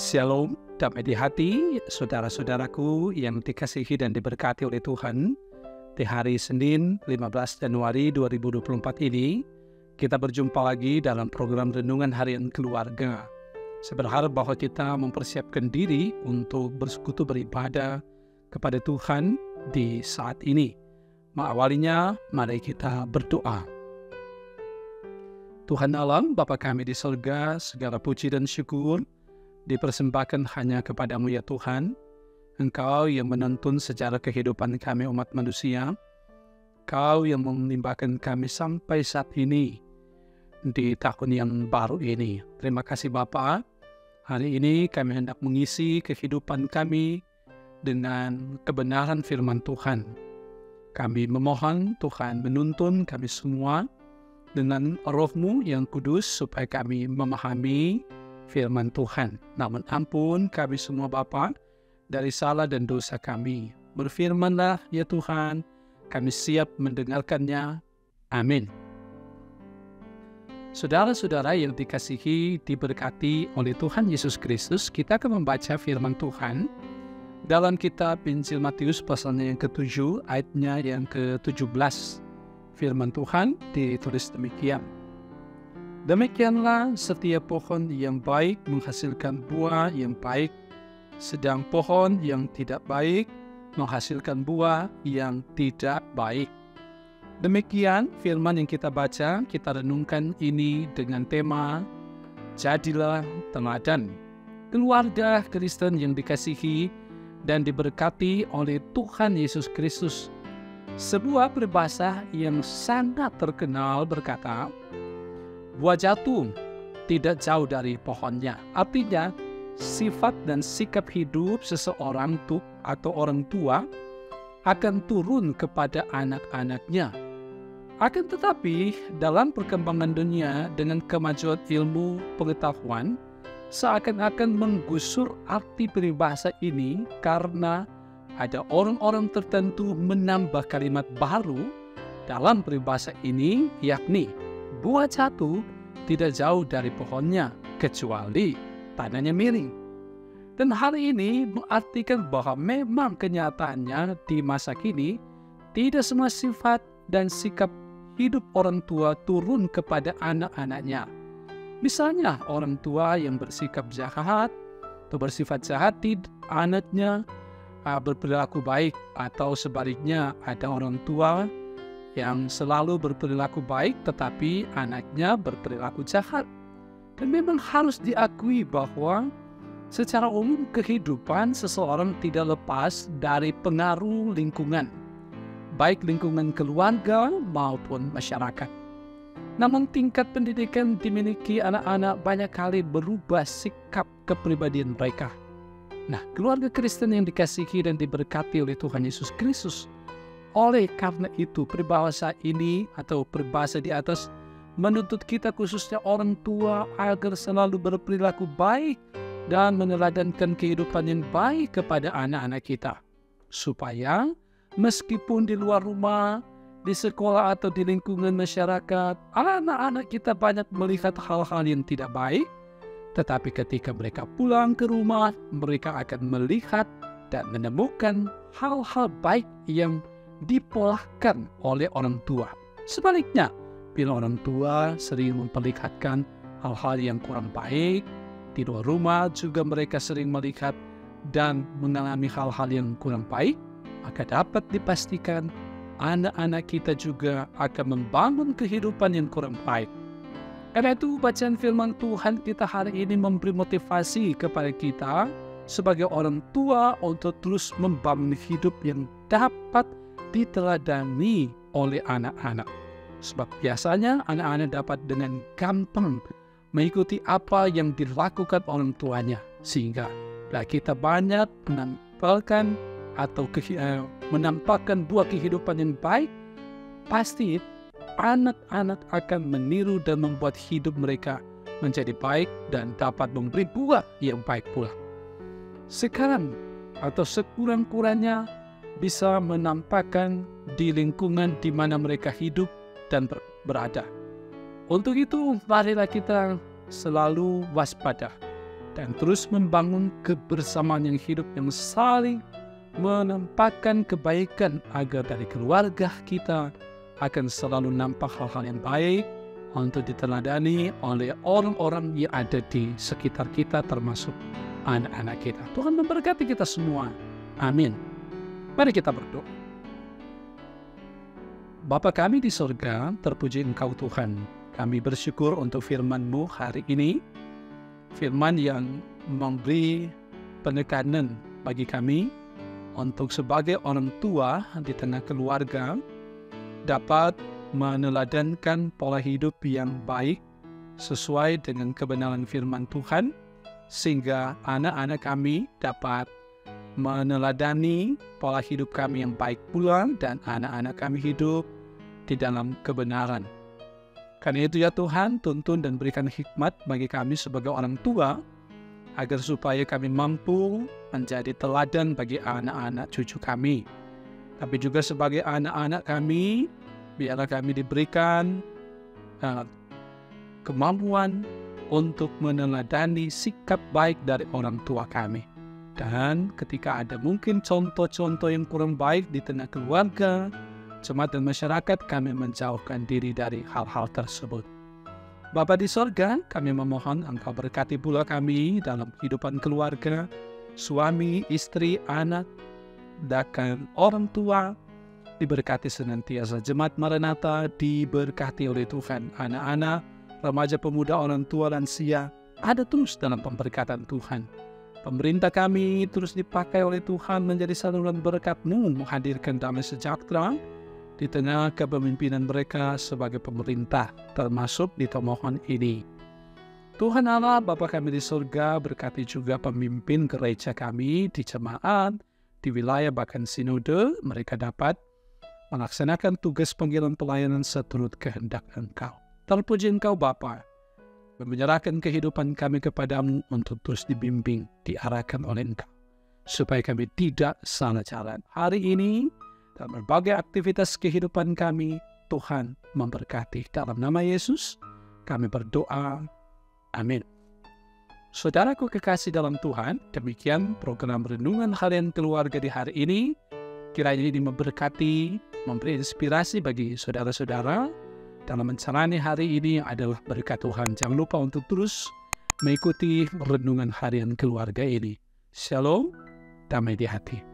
Shalom, damai di hati, saudara-saudaraku yang dikasihi dan diberkati oleh Tuhan. Di hari Senin 15 Januari 2024 ini, kita berjumpa lagi dalam program Renungan Harian Keluarga. Saya berharap bahwa kita mempersiapkan diri untuk bersekutu beribadah kepada Tuhan di saat ini. Mengawalinya, mari kita berdoa. Tuhan alam, Bapa kami di surga, segala puji dan syukur dipersembahkan hanya kepadamu ya Tuhan. Engkau yang menuntun sejarah kehidupan kami umat manusia. Engkau yang melimpahkan kami sampai saat ini di tahun yang baru ini. Terima kasih Bapa. Hari ini kami hendak mengisi kehidupan kami dengan kebenaran firman Tuhan. Kami memohon Tuhan menuntun kami semua dengan Roh-Mu yang kudus supaya kami memahami firman Tuhan. Namun ampun kami semua Bapa dari salah dan dosa kami. Berfirmanlah ya Tuhan, kami siap mendengarkannya. Amin. Saudara-saudara yang dikasihi, diberkati oleh Tuhan Yesus Kristus, kita akan membaca firman Tuhan dalam kitab Injil Matius pasalnya yang ke-7, ayatnya yang ke-17. Firman Tuhan ditulis demikian. Demikianlah setiap pohon yang baik menghasilkan buah yang baik, sedang pohon yang tidak baik menghasilkan buah yang tidak baik. Demikian firman yang kita baca, kita renungkan ini dengan tema Jadilah Teladan. Keluarga Kristen yang dikasihi dan diberkati oleh Tuhan Yesus Kristus. Sebuah peribahasa yang sangat terkenal berkata, buah jatuh tidak jauh dari pohonnya. Artinya, sifat dan sikap hidup seseorang atau orang tua akan turun kepada anak-anaknya. Akan tetapi, dalam perkembangan dunia dengan kemajuan ilmu pengetahuan, seakan-akan menggusur arti peribahasa ini karena ada orang-orang tertentu menambah kalimat baru dalam peribahasa ini, yakni buah jatuh tidak jauh dari pohonnya, kecuali tanahnya miring. Dan hal ini mengartikan bahwa memang kenyataannya di masa kini, tidak semua sifat dan sikap hidup orang tua turun kepada anak-anaknya. Misalnya orang tua yang bersikap jahat atau bersifat jahat, anaknya berperilaku baik, atau sebaliknya ada orang tua yang selalu berperilaku baik tetapi anaknya berperilaku jahat. Dan memang harus diakui bahwa secara umum kehidupan seseorang tidak lepas dari pengaruh lingkungan, baik lingkungan keluarga maupun masyarakat. Namun tingkat pendidikan dimiliki anak-anak banyak kali berubah sikap kepribadian mereka. Nah, keluarga Kristen yang dikasihi dan diberkati oleh Tuhan Yesus Kristus, oleh karena itu peribahasa ini atau peribahasa di atas menuntut kita khususnya orang tua agar selalu berperilaku baik dan meneladankan kehidupan yang baik kepada anak-anak kita. Supaya meskipun di luar rumah, di sekolah atau di lingkungan masyarakat, anak-anak kita banyak melihat hal-hal yang tidak baik, tetapi ketika mereka pulang ke rumah, mereka akan melihat dan menemukan hal-hal baik yang dipolahkan oleh orang tua. Sebaliknya, bila orang tua sering memperlihatkan hal-hal yang kurang baik, di luar rumah juga mereka sering melihat dan mengalami hal-hal yang kurang baik, maka dapat dipastikan anak-anak kita juga akan membangun kehidupan yang kurang baik. Karena itu bacaan firman Tuhan kita hari ini memberi motivasi kepada kita sebagai orang tua untuk terus membangun hidup yang dapat diteladani oleh anak-anak. Sebab biasanya anak-anak dapat dengan gampang mengikuti apa yang dilakukan orang tuanya. Sehingga bila kita banyak menampilkan atau menampakkan buah kehidupan yang baik, pasti anak-anak akan meniru dan membuat hidup mereka menjadi baik dan dapat memberi buah yang baik pula. Sekarang atau sekurang-kurangnya bisa menampakkan di lingkungan di mana mereka hidup dan berada. Untuk itu, marilah kita selalu waspada dan terus membangun kebersamaan yang hidup yang saling menampakkan kebaikan agar dari keluarga kita akan selalu nampak hal-hal yang baik untuk diteladani oleh orang-orang yang ada di sekitar kita termasuk anak-anak kita. Tuhan memberkati kita semua. Amin. Mari kita berdoa. Bapa kami di surga, terpuji Engkau Tuhan. Kami bersyukur untuk firman-Mu hari ini. Firman yang memberi penekanan bagi kami untuk sebagai orang tua di tengah keluarga dapat meneladankan pola hidup yang baik sesuai dengan kebenaran firman Tuhan, sehingga anak-anak kami dapat meneladani pola hidup kami yang baik pula dan anak-anak kami hidup di dalam kebenaran. Karena itu ya Tuhan, tuntun dan berikan hikmat bagi kami sebagai orang tua, agar supaya kami mampu menjadi teladan bagi anak-anak cucu kami. Tapi juga sebagai anak-anak kami, biarlah kami diberikan kemampuan untuk meneladani sikap baik dari orang tua kami. Dan ketika ada mungkin contoh-contoh yang kurang baik di tengah keluarga, jemaat dan masyarakat, kami menjauhkan diri dari hal-hal tersebut. Bapa di sorga, kami memohon Engkau berkati pula kami dalam kehidupan keluarga, suami, istri, anak, dan orang tua, diberkati senantiasa. Jemaat Maranatha diberkati oleh Tuhan. Anak-anak, remaja, pemuda, orang tua, lansia, ada terus dalam pemberkatan Tuhan. Pemerintah kami terus dipakai oleh Tuhan menjadi saluran berkat-Mu, menghadirkan damai sejahtera di tengah kepemimpinan mereka sebagai pemerintah, termasuk di tomohon ini. Tuhan Allah, Bapa kami di surga, berkati juga pemimpin gereja kami di jemaat, di wilayah bahkan sinode, mereka dapat melaksanakan tugas panggilan pelayanan seturut kehendak Engkau. Terpuji Engkau Bapa, menyerahkan kehidupan kami kepadamu untuk terus dibimbing, diarahkan oleh Engkau, supaya kami tidak salah jalan. Hari ini, dalam berbagai aktivitas kehidupan kami, Tuhan memberkati. Dalam nama Yesus, kami berdoa. Amin. Saudaraku kekasih dalam Tuhan, demikian program Renungan Harian Keluarga di hari ini. Kiranya ini memberkati, memberi inspirasi bagi saudara-saudara dalam menjalani hari ini yang adalah berkat Tuhan. Jangan lupa untuk terus mengikuti Renungan Harian Keluarga ini. Shalom, damai di hati.